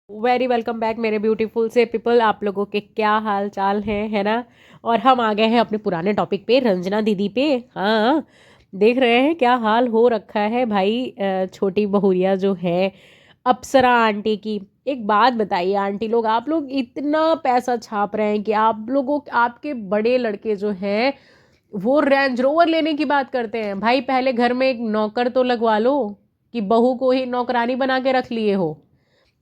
Very welcome back मेरे beautiful से people. आप लोगों के क्या हाल चाल है ना। और हम आ गए हैं अपने पुराने टॉपिक पे, रंजना दीदी पे। हाँ, देख रहे हैं क्या हाल हो रखा है भाई। छोटी बहुरिया जो है अप्सरा आंटी की। एक बात बताइए आंटी लोग, आप लोग इतना पैसा छाप रहे हैं कि आप लोगों आपके बड़े लड़के जो हैं वो रेंज रोवर लेने की बात करते हैं। भाई पहले घर में एक नौकर तो लगवा लो, कि बहू को ही नौकरानी बना के रख लिए हो।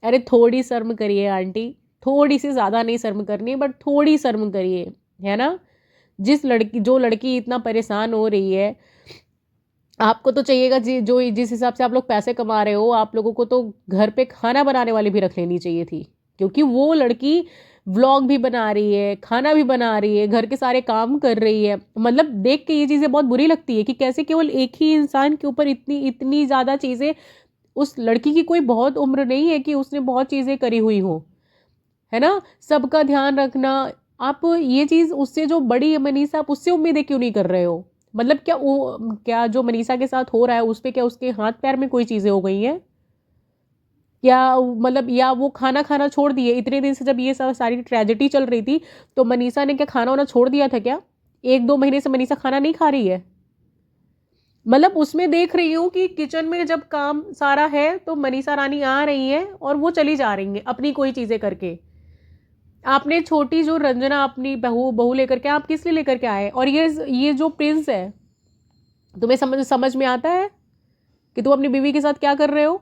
अरे थोड़ी शर्म करिए आंटी, थोड़ी सी, ज़्यादा नहीं शर्म करनी बट थोड़ी शर्म करिए, है ना। जो लड़की इतना परेशान हो रही है, आपको तो चाहिएगा जिस हिसाब से आप लोग पैसे कमा रहे हो, आप लोगों को तो घर पे खाना बनाने वाली भी रख लेनी चाहिए थी। क्योंकि वो लड़की व्लॉग भी बना रही है, खाना भी बना रही है, घर के सारे काम कर रही है। मतलब देख के ये चीज़ें बहुत बुरी लगती है कि कैसे केवल एक ही इंसान के ऊपर इतनी इतनी ज़्यादा चीज़ें। उस लड़की की कोई बहुत उम्र नहीं है कि उसने बहुत चीज़ें करी हुई हो, है ना। सबका ध्यान रखना। आप ये चीज़ उससे जो बड़ी है मनीषा, आप उससे उम्मीदें क्यों नहीं कर रहे हो? मतलब क्या जो मनीषा के साथ हो रहा है उस पे क्या उसके हाथ पैर में कोई चीज़ें हो गई हैं क्या? मतलब या वो खाना खाना छोड़ दिए इतने दिन से, जब ये सब सारी ट्रेजेडी चल रही थी तो मनीषा ने क्या खाना वाना छोड़ दिया था क्या? 1-2 महीने से मनीषा खाना नहीं खा रही है। मतलब उसमें देख रही हूँ कि किचन में जब काम सारा है तो मनीषा रानी आ रही है और वो चली जा रही है अपनी कोई चीज़ें करके। आपने छोटी जो रंजना अपनी बहू बहू लेकर के, आप किस लिए लेकर के आए? और ये जो प्रिंस है, तुम्हें समझ समझ में आता है कि तुम अपनी बीवी के साथ क्या कर रहे हो?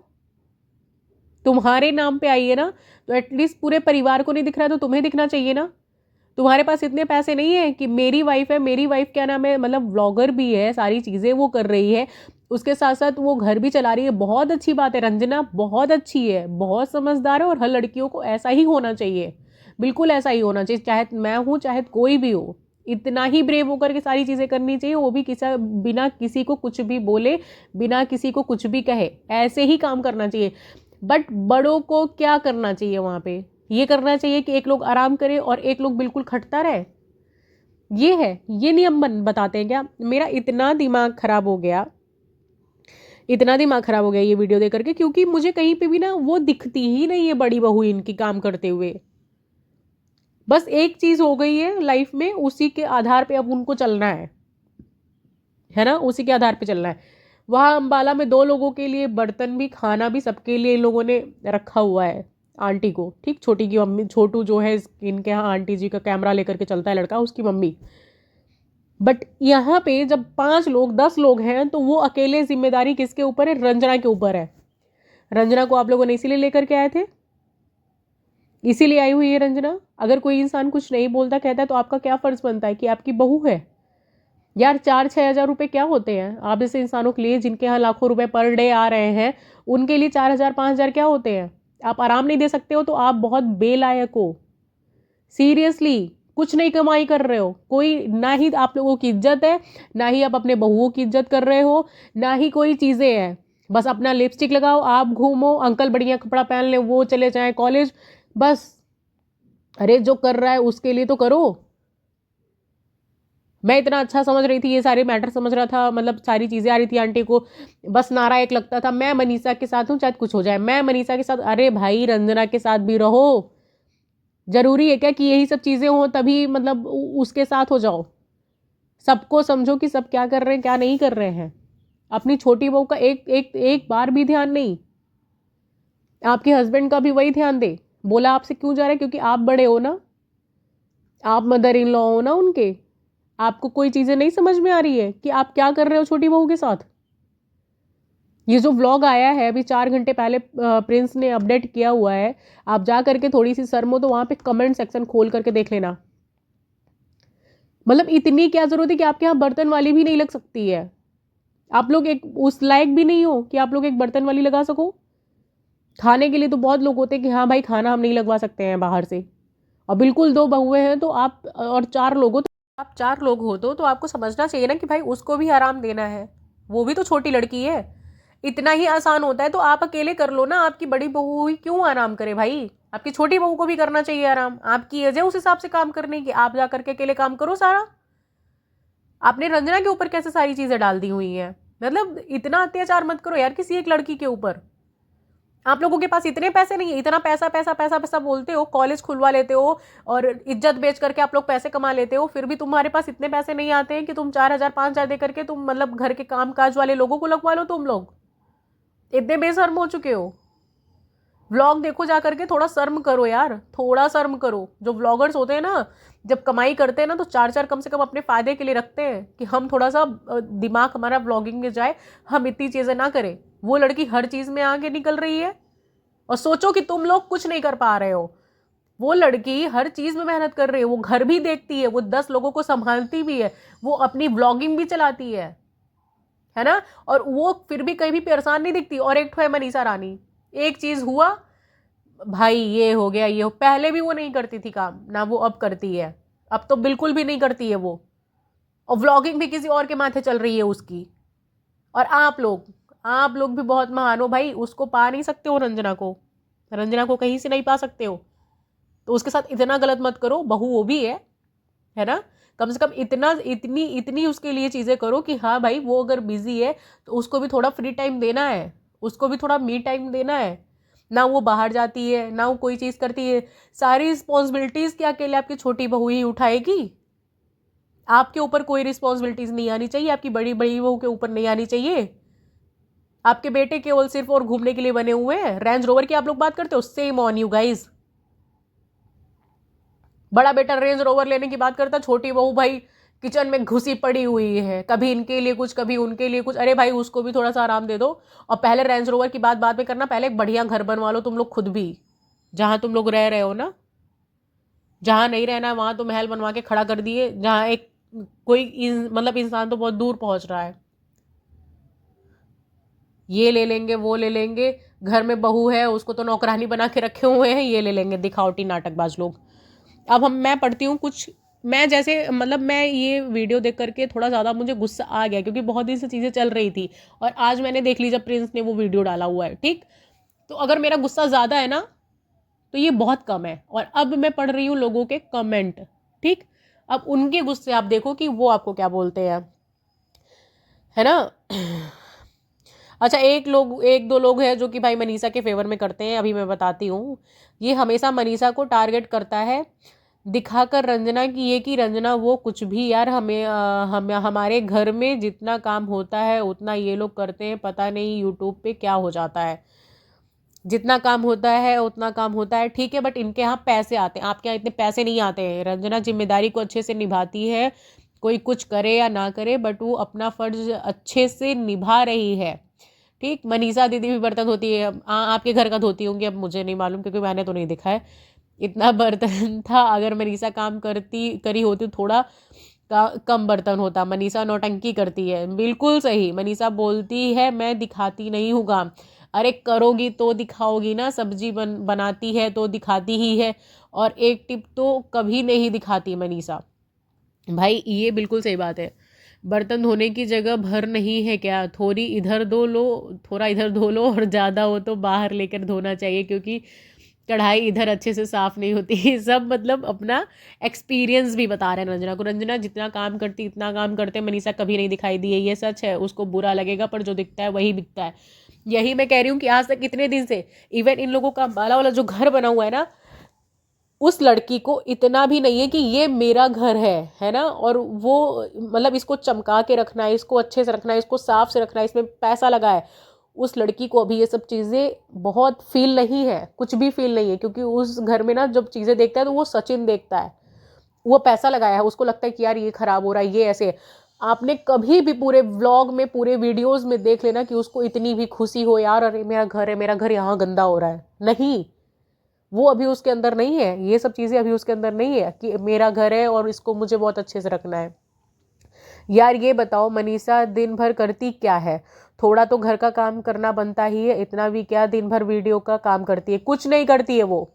तुम्हारे नाम पे आई है ना, तो एटलीस्ट पूरे परिवार को नहीं दिख रहा है तो तुम्हें दिखना चाहिए ना। तुम्हारे पास इतने पैसे नहीं है कि मेरी वाइफ है, मेरी वाइफ क्या नाम है, मतलब व्लॉगर भी है, सारी चीज़ें वो कर रही है, उसके साथ साथ वो घर भी चला रही है। बहुत अच्छी बात है, रंजना बहुत अच्छी है, बहुत समझदार है, और हर लड़कियों को ऐसा ही होना चाहिए। बिल्कुल ऐसा ही होना चाहिए, चाहे मैं हूँ चाहे कोई भी हो। इतना ही ब्रेव होकर के सारी चीज़ें करनी चाहिए, वो भी बिना किसी को कुछ भी बोले, बिना किसी को कुछ भी कहे, ऐसे ही काम करना चाहिए। बट बड़ों को क्या करना चाहिए वहाँ पे? ये करना चाहिए कि एक लोग आराम करे और एक लोग बिल्कुल खटता रहे। ये है, ये नियम बताते हैं क्या? मेरा इतना दिमाग खराब हो गया, इतना दिमाग खराब हो गया ये वीडियो देख करके, क्योंकि मुझे कहीं पे भी ना वो दिखती ही नहीं है बड़ी बहू इनकी काम करते हुए। बस एक चीज हो गई है लाइफ में, उसी के आधार पे अब उनको चलना है ना, उसी के आधार पे चलना है। वहां अंबाला में 2 लोगों के लिए बर्तन भी, खाना भी, सबके लिए इन लोगों ने रखा हुआ है। आंटी को, ठीक, छोटी की मम्मी, छोटू जो है इनके यहाँ आंटी जी का कैमरा लेकर के चलता है लड़का, उसकी मम्मी। बट यहाँ पे जब 5 लोग 10 लोग हैं तो वो अकेले जिम्मेदारी किसके ऊपर है? रंजना के ऊपर है। रंजना को आप लोगों ने इसीलिए लेकर के आए थे, इसीलिए आई हुई है रंजना। अगर कोई इंसान कुछ नहीं बोलता कहता है तो आपका क्या फर्ज बनता है? कि आपकी बहू है यार। 4-6 हज़ार रुपए क्या होते हैं आप जैसे इंसानों के लिए, जिनके यहाँ लाखों रुपए पर डे आ रहे हैं, उनके लिए 4,000-5,000 क्या होते हैं? आप आराम नहीं दे सकते हो तो आप बहुत बेलायक हो। सीरियसली, कुछ नहीं कमाई कर रहे हो, कोई ना ही आप लोगों की इज्जत है, ना ही आप अपने बहुओं की इज्जत कर रहे हो, ना ही कोई चीज़ें हैं। बस अपना लिपस्टिक लगाओ, आप घूमो, अंकल बढ़िया कपड़ा पहन ले, वो चले जाए कॉलेज, बस। अरे जो कर रहा है उसके लिए तो करो। मैं इतना अच्छा समझ रही थी, ये सारे मैटर समझ रहा था, मतलब सारी चीज़ें आ रही थी आंटी को। बस नारा एक लगता था, मैं मनीषा के साथ हूँ चाहे कुछ हो जाए, मैं मनीषा के साथ। अरे भाई रंजना के साथ भी रहो। जरूरी है क्या कि यही सब चीज़ें हो तभी मतलब उसके साथ हो जाओ? सबको समझो कि सब क्या कर रहे हैं क्या नहीं कर रहे हैं। अपनी छोटी बहू का एक एक एक बार भी ध्यान नहीं। आपके हस्बैंड का भी वही ध्यान दे। बोला आपसे क्यों जा रहा है? क्योंकि आप बड़े हो ना, आप मदर इन लॉ हो ना उनके। आपको कोई चीज़ें नहीं समझ में आ रही है कि आप क्या कर रहे हो छोटी बहू के साथ? ये जो व्लॉग आया है अभी 4 घंटे पहले, प्रिंस ने अपडेट किया हुआ है, आप जा करके थोड़ी सी शर्म हो तो वहां पे कमेंट सेक्शन खोल करके देख लेना। मतलब इतनी क्या जरूरत है कि आपके यहाँ बर्तन वाली भी नहीं लग सकती है? आप लोग एक उस लायक भी नहीं हो कि आप लोग एक बर्तन वाली लगा सको? खाने के लिए तो बहुत लोग होते हैं कि हाँ भाई खाना हम नहीं लगवा सकते हैं बाहर से। और बिल्कुल 2 बहुएं हैं तो आप, और 4 लोग हो तो आप 4 लोग हो तो आपको समझना चाहिए ना कि भाई उसको भी आराम देना है, वो भी तो छोटी लड़की है। इतना ही आसान होता है तो आप अकेले कर लो ना, आपकी बड़ी बहू ही क्यों आराम करे भाई? आपकी छोटी बहू को भी करना चाहिए आराम, आपकी एज है उस हिसाब से काम करने की, आप जा करके अकेले काम करो सारा। आपने रंजना के ऊपर कैसे सारी चीजें डाल दी हुई हैं? मतलब इतना अत्याचार मत करो यार किसी एक लड़की के ऊपर। आप लोगों के पास इतने पैसे नहीं है, इतना पैसा पैसा पैसा पैसा बोलते हो, कॉलेज खुलवा लेते हो और इज्जत बेच करके आप लोग पैसे कमा लेते हो, फिर भी तुम्हारे पास इतने पैसे नहीं आते हैं कि तुम 4,000 5,000 दे करके तुम मतलब घर के काम काज वाले लोगों को लगवा लो। तुम लोग इतने बेशर्म हो चुके हो। व्लॉग देखो जा करके, थोड़ा शर्म करो यार, थोड़ा शर्म करो। जो व्लॉगर्स होते हैं ना, जब कमाई करते हैं ना तो चार चार कम से कम अपने फायदे के लिए रखते हैं कि हम थोड़ा सा दिमाग हमारा व्लॉगिंग में जाए, हम इतनी चीज़ें ना करें। वो लड़की हर चीज़ में आगे निकल रही है और सोचो कि तुम लोग कुछ नहीं कर पा रहे हो। वो लड़की हर चीज़ में मेहनत कर रही है, वो घर भी देखती है, वो 10 लोगों को संभालती भी है, वो अपनी व्लॉगिंग भी चलाती है ना, और वो फिर भी कहीं भी परेशान नहीं दिखती। और एक तो है मनीषा रानी, एक चीज़ हुआ भाई, ये हो गया ये हो, पहले भी वो नहीं करती थी काम ना, वो अब करती है, अब तो बिल्कुल भी नहीं करती है वो। और व्लॉगिंग भी किसी और के माथे चल रही है उसकी। और आप लोग भी बहुत महान हो भाई, उसको पा नहीं सकते हो रंजना को कहीं से नहीं पा सकते हो, तो उसके साथ इतना गलत मत करो। बहू वो भी है ना, कम से कम इतना इतनी इतनी उसके लिए चीज़ें करो कि हाँ भाई, वो अगर बिजी है तो उसको भी थोड़ा फ्री टाइम देना है, उसको भी थोड़ा मी टाइम देना है। ना वो बाहर जाती है, ना वो कोई चीज़ करती है, सारी रिस्पॉन्सिबिलिटीज़ क्या अकेले आपकी छोटी बहू ही उठाएगी? आपके ऊपर कोई रिस्पॉन्सिबिलिटीज़ नहीं आनी चाहिए, आपकी बड़ी बड़ी बहू के ऊपर नहीं आनी चाहिए। आपके बेटे केवल सिर्फ और घूमने के लिए बने हुए हैं। रेंज रोवर की आप लोग बात करते हो, सेम ऑन यू गाइज। बड़ा बेटा रेंज रोवर लेने की बात करता, छोटी बहू भाई किचन में घुसी पड़ी हुई है, कभी इनके लिए कुछ कभी उनके लिए कुछ। अरे भाई, उसको भी थोड़ा सा आराम दे दो। और पहले रेंज रोवर की बात बाद में करना, पहले एक बढ़िया घर बनवा लो तुम लोग खुद भी, जहां तुम लोग रह रहे हो ना। जहां नहीं रहना वहां तो महल बनवा के खड़ा कर दिए, जहां एक कोई मतलब इंसान तो बहुत दूर पहुंच रहा है। ये ले लेंगे, वो ले लेंगे, घर में बहू है उसको तो नौकरानी बना के रखे हुए हैं, ये ले लेंगे, दिखावटी नाटकबाज लोग। अब मैं पढ़ती हूँ कुछ, मैं जैसे मतलब मैं ये वीडियो देख करके थोड़ा ज़्यादा मुझे गुस्सा आ गया, क्योंकि बहुत दिन से चीज़ें चल रही थी और आज मैंने देख ली जब प्रिंस ने वो वीडियो डाला हुआ है, ठीक। तो अगर मेरा गुस्सा ज़्यादा है ना तो ये बहुत कम है। और अब मैं पढ़ रही हूँ लोगों के कमेंट, ठीक। अब उनके गुस्से आप देखो कि वो आपको क्या बोलते हैं, है ना। अच्छा, एक दो लोग हैं जो कि भाई मनीषा के फेवर में करते हैं, अभी मैं बताती हूँ। ये हमेशा मनीषा को टारगेट करता है, दिखाकर रंजना की ये कि रंजना वो कुछ भी। यार हमारे घर में जितना काम होता है उतना ये लोग करते हैं, पता नहीं यूट्यूब पे क्या हो जाता है। जितना काम होता है उतना काम होता है, ठीक है, बट इनके यहाँ पैसे आते हैं, आपके यहाँ इतने पैसे नहीं आते हैं। रंजना जिम्मेदारी को अच्छे से निभाती है, कोई कुछ करे या ना करे बट वो अपना फर्ज अच्छे से निभा रही है, ठीक। मनीषा दीदी भी बर्तन धोती है, आपके घर का धोती होंगी, अब मुझे नहीं मालूम क्योंकि मैंने तो नहीं देखा है इतना बर्तन था। अगर मनीषा काम करी होती थोड़ा कम बर्तन होता। मनीषा नौटंकी करती है, बिल्कुल सही। मनीषा बोलती है मैं दिखाती नहीं हूँ काम, अरे करोगी तो दिखाओगी ना, सब्जी बनाती है तो दिखाती ही है, और एक टिप तो कभी नहीं दिखाती मनीषा। भाई ये बिल्कुल सही बात है, बर्तन धोने की जगह भर नहीं है क्या, थोड़ी इधर धो लो, थोड़ा इधर धो लो, और ज़्यादा हो तो बाहर लेकर धोना चाहिए, क्योंकि कढ़ाई इधर अच्छे से साफ़ नहीं होती। सब मतलब अपना एक्सपीरियंस भी बता रहे हैं रंजना को। रंजना जितना काम करती इतना काम करते मनीषा कभी नहीं दिखाई दी है, ये सच है। उसको बुरा लगेगा पर जो दिखता है वही बिकता है। यही मैं कह रही हूँ कि आज तक इतने दिन से इवन इन लोगों का बाला वाला जो घर बना हुआ है ना, उस लड़की को इतना भी नहीं है कि ये मेरा घर है ना, और वो मतलब इसको चमका के रखना है, इसको अच्छे से रखना है, इसको साफ से रखना है, इसमें पैसा लगा है। उस लड़की को अभी ये सब चीज़ें बहुत फील नहीं है, कुछ भी फील नहीं है, क्योंकि उस घर में ना जब चीज़ें देखता है तो वो सचिन देखता है, वो पैसा लगाया है, उसको लगता है कि यार ये खराब हो रहा है, ये ऐसे। आपने कभी भी पूरे व्लॉग में पूरे वीडियोस में देख लेना कि उसको इतनी भी खुशी हो यार अरे मेरा घर है, मेरा घर यहाँ गंदा हो रहा है, नहीं। वो अभी उसके अंदर नहीं है, ये सब चीज़ें अभी उसके अंदर नहीं है कि मेरा घर है और इसको मुझे बहुत अच्छे से रखना है। यार ये बताओ मनीषा दिन भर करती क्या है, थोड़ा तो घर का काम करना बनता ही है, इतना भी क्या दिन भर वीडियो का काम करती है, कुछ नहीं करती है वो।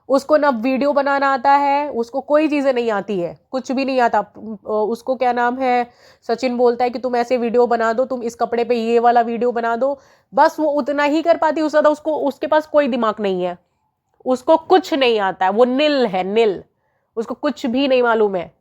उसको ना वीडियो बनाना आता है, उसको कोई चीज़ें नहीं आती है, कुछ भी नहीं आता उसको। क्या नाम है, सचिन बोलता है कि तुम ऐसे वीडियो बना दो, तुम इस कपड़े पे ये वाला वीडियो बना दो, बस वो उतना ही कर पाती है, उससे ज़्यादा उसको उसके पास कोई दिमाग नहीं है, उसको कुछ नहीं आता है, वो नील है, नील। उसको कुछ भी नहीं मालूम है,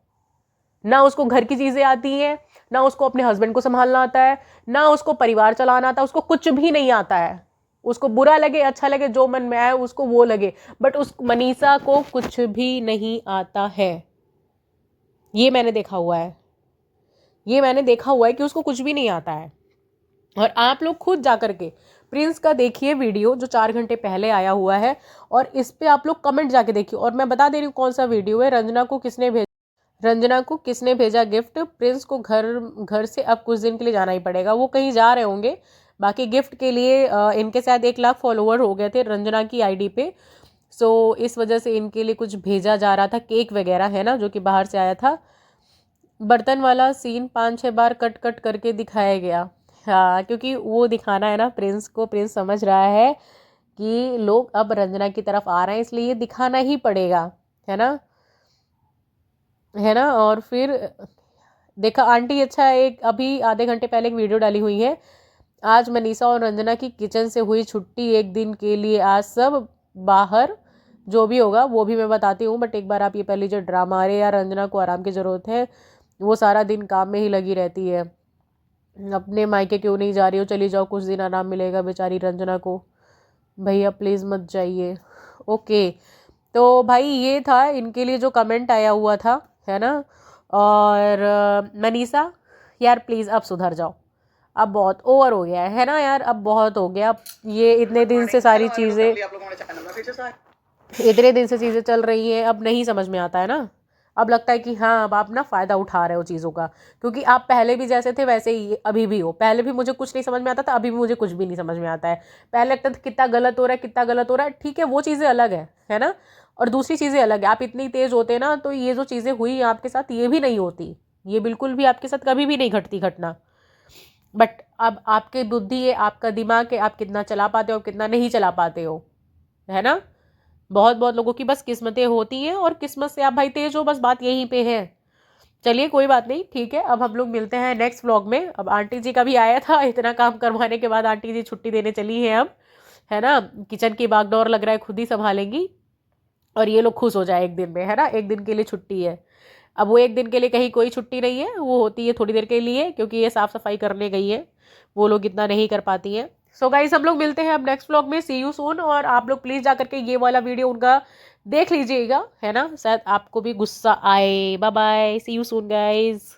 ना उसको घर की चीजें आती हैं, ना उसको अपने हस्बैंड को संभालना आता है, ना उसको परिवार चलाना आता है, उसको कुछ भी नहीं आता है। उसको बुरा लगे अच्छा लगे जो मन में आए उसको वो लगे, बट उस मनीषा को कुछ भी नहीं आता है। ये मैंने देखा हुआ है, ये मैंने देखा हुआ है कि उसको कुछ भी नहीं आता है। और आप लोग खुद जा करके प्रिंस का देखिए वीडियो जो 4 घंटे पहले आया हुआ है, और इस पे आप लोग कमेंट जाके देखिए। और मैं बता दे रही हूँ कौन सा वीडियो है। रंजना को किसने भेजा गिफ्ट। प्रिंस को घर से अब कुछ दिन के लिए जाना ही पड़ेगा, वो कहीं जा रहे होंगे। बाकी गिफ्ट के लिए इनके शायद 1 लाख फॉलोवर हो गए थे रंजना की आईडी पे, सो इस वजह से इनके लिए कुछ भेजा जा रहा था, केक वगैरह है ना, जो कि बाहर से आया था। बर्तन वाला सीन 5-6 बार कट कट करके दिखाया गया। हाँ, क्योंकि वो दिखाना है ना प्रिंस को, प्रिंस समझ रहा है कि लोग अब रंजना की तरफ आ रहे हैं, इसलिए ये दिखाना ही पड़ेगा, है ना, है ना। और फिर देखा आंटी, अच्छा एक अभी आधे घंटे पहले एक वीडियो डाली हुई है, आज मनीषा और रंजना की किचन से हुई छुट्टी 1 दिन के लिए, आज सब बाहर, जो भी होगा वो भी मैं बताती हूँ। बट एक बार आप ये पहले जो ड्रामा, अरे यार रंजना को आराम की ज़रूरत है, वो सारा दिन काम में ही लगी रहती है। अपने मायके क्यों नहीं जा रही हो, चली जाओ, कुछ दिन आराम मिलेगा बेचारी रंजना को। भैया प्लीज़ मत जाइए। ओके, तो भाई ये था इनके लिए जो कमेंट आया हुआ था, है ना। और मनीषा यार प्लीज़ अब सुधर जाओ, अब बहुत ओवर हो गया है ना यार, अब बहुत हो गया। अब ये इतने दिन से सारी चीज़ें, इतने दिन से चीज़ें चल रही हैं, अब नहीं समझ में आता है ना। अब लगता है कि हाँ अब आप ना फ़ायदा उठा रहे हो चीज़ों का, क्योंकि आप पहले भी जैसे थे वैसे ही अभी भी हो। पहले भी मुझे कुछ नहीं समझ में आता था, अभी भी मुझे कुछ भी नहीं समझ में आता है। पहले लगता था कितना गलत हो रहा है, कितना गलत हो रहा है, ठीक है वो चीज़ें अलग है ना। और दूसरी चीज़ें अलग है, आप इतनी तेज़ होते ना तो ये जो चीज़ें हुई आपके साथ ये भी नहीं होती, ये बिल्कुल भी आपके साथ कभी भी नहीं घटती घटना। बट अब आपके बुद्धि है, आपका दिमाग है, आप कितना चला पाते हो कितना नहीं चला पाते हो, है ना। बहुत बहुत लोगों की बस किस्मतें होती हैं, और किस्मत से आप भाई तेज हो, बस बात यहीं पे है। चलिए कोई बात नहीं, ठीक है, अब हम लोग मिलते हैं नेक्स्ट व्लॉग में। अब आंटी जी का भी आया था, इतना काम करवाने के बाद आंटी जी छुट्टी देने चली है अब, है ना। किचन की बागडोर लग रहा है खुद ही संभालेंगी, और ये लोग खुश हो जाए 1 दिन में, है ना। 1 दिन के लिए छुट्टी है। अब वो 1 दिन के लिए कहीं कोई छुट्टी नहीं है, वो होती है थोड़ी देर के लिए, क्योंकि ये साफ़ सफाई करने गई है, वो लोग इतना नहीं कर पाती हैं। सो गाइस हम लोग मिलते हैं अब नेक्स्ट व्लॉग में, सी यू सून। और आप लोग प्लीज़ जा करके ये वाला वीडियो उनका देख लीजिएगा, है ना, शायद आपको भी गुस्सा आए। Bye bye, see you soon guys.